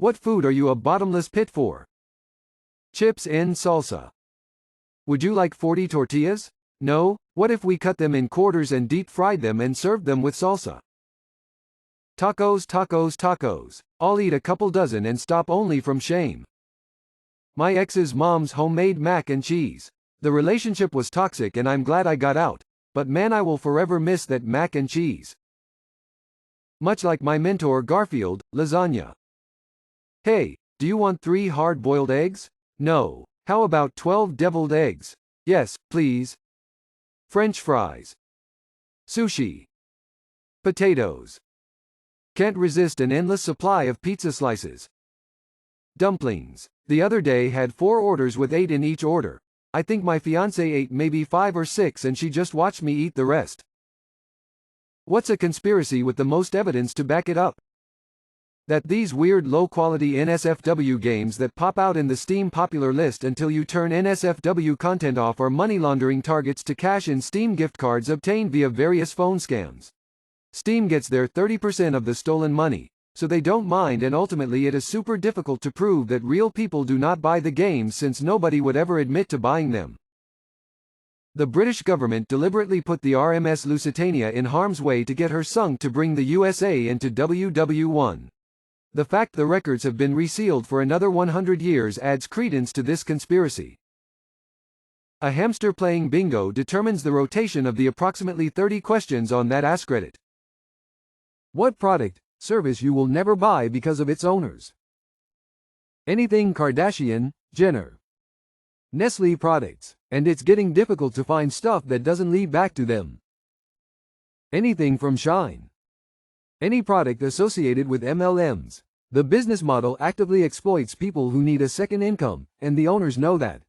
What food are you a bottomless pit for? Chips en salsa. Would you like 40 tortillas? No, what if we cut them in quarters and deep-fried them and served them with salsa? Tacos, tacos, tacos. I'll eat a couple dozen and stop only from shame. My ex's mom's homemade mac and cheese. The relationship was toxic and I'm glad I got out, but man, I will forever miss that mac and cheese. Much like my mentor Garfield, lasagna. Hey, do you want 3 hard-boiled eggs? No. How about 12 deviled eggs? Yes, please. French fries. Sushi. Potatoes. Can't resist an endless supply of pizza slices. Dumplings. The other day had 4 orders with 8 in each order. I think my fiancée ate maybe 5 or 6 and she just watched me eat the rest. What's a conspiracy with the most evidence to back it up? That these weird low-quality NSFW games that pop out in the Steam popular list until you turn NSFW content off are money laundering targets to cash in Steam gift cards obtained via various phone scams. Steam gets their 30% of the stolen money, so they don't mind, and ultimately it is super difficult to prove that real people do not buy the games since nobody would ever admit to buying them. The British government deliberately put the RMS Lusitania in harm's way to get her sunk to bring the USA into WW1. The fact the records have been resealed for another 100 years adds credence to this conspiracy. A hamster playing bingo determines the rotation of the approximately 30 questions on that AskReddit. What product, service you will never buy because of its owners? Anything Kardashian, Jenner. Nestle products, and it's getting difficult to find stuff that doesn't lead back to them. Anything from Shine. Any product associated with MLMs. The business model actively exploits people who need a second income, and the owners know that.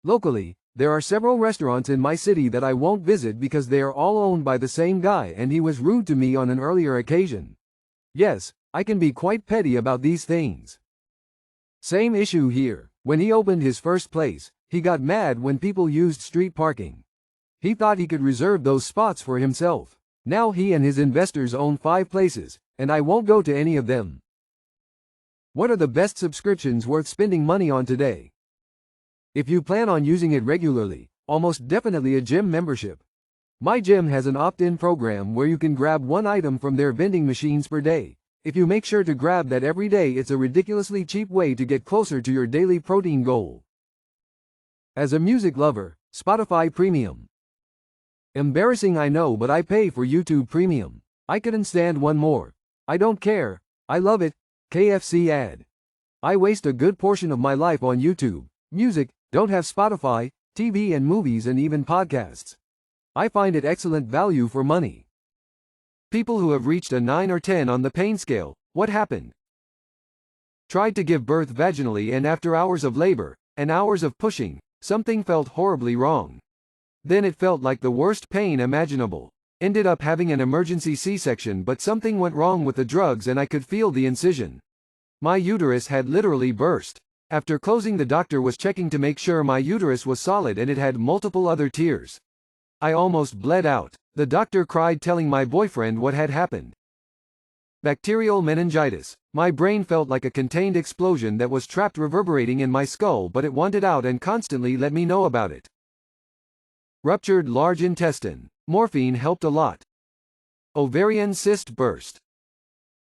Locally, there are several restaurants in my city that I won't visit because they are all owned by the same guy and he was rude to me on an earlier occasion. Yes, I can be quite petty about these things. Same issue here. When he opened his first place, he got mad when people used street parking. He thought he could reserve those spots for himself. Now he and his investors own 5 places, and I won't go to any of them. What are the best subscriptions worth spending money on today? If you plan on using it regularly, almost definitely a gym membership. My gym has an opt-in program where you can grab 1 item from their vending machines per day. If you make sure to grab that every day, it's a ridiculously cheap way to get closer to your daily protein goal. As a music lover, Spotify Premium. Embarrassing, I know, but I pay for YouTube Premium. I couldn't stand one more. I don't care. I love it. KFC ad. I waste a good portion of my life on YouTube, music, don't have Spotify, TV and movies and even podcasts. I find it excellent value for money. People who have reached a 9 or 10 on the pain scale, what happened? Tried to give birth vaginally and after hours of labor, and hours of pushing, something felt horribly wrong. Then it felt like the worst pain imaginable. Ended up having an emergency C-section, but something went wrong with the drugs and I could feel the incision. My uterus had literally burst. After closing, the doctor was checking to make sure my uterus was solid and it had multiple other tears. I almost bled out. The doctor cried telling my boyfriend what had happened. Bacterial meningitis. My brain felt like a contained explosion that was trapped reverberating in my skull, but it wanted out and constantly let me know about it. Ruptured large intestine. Morphine helped a lot. Ovarian cyst burst.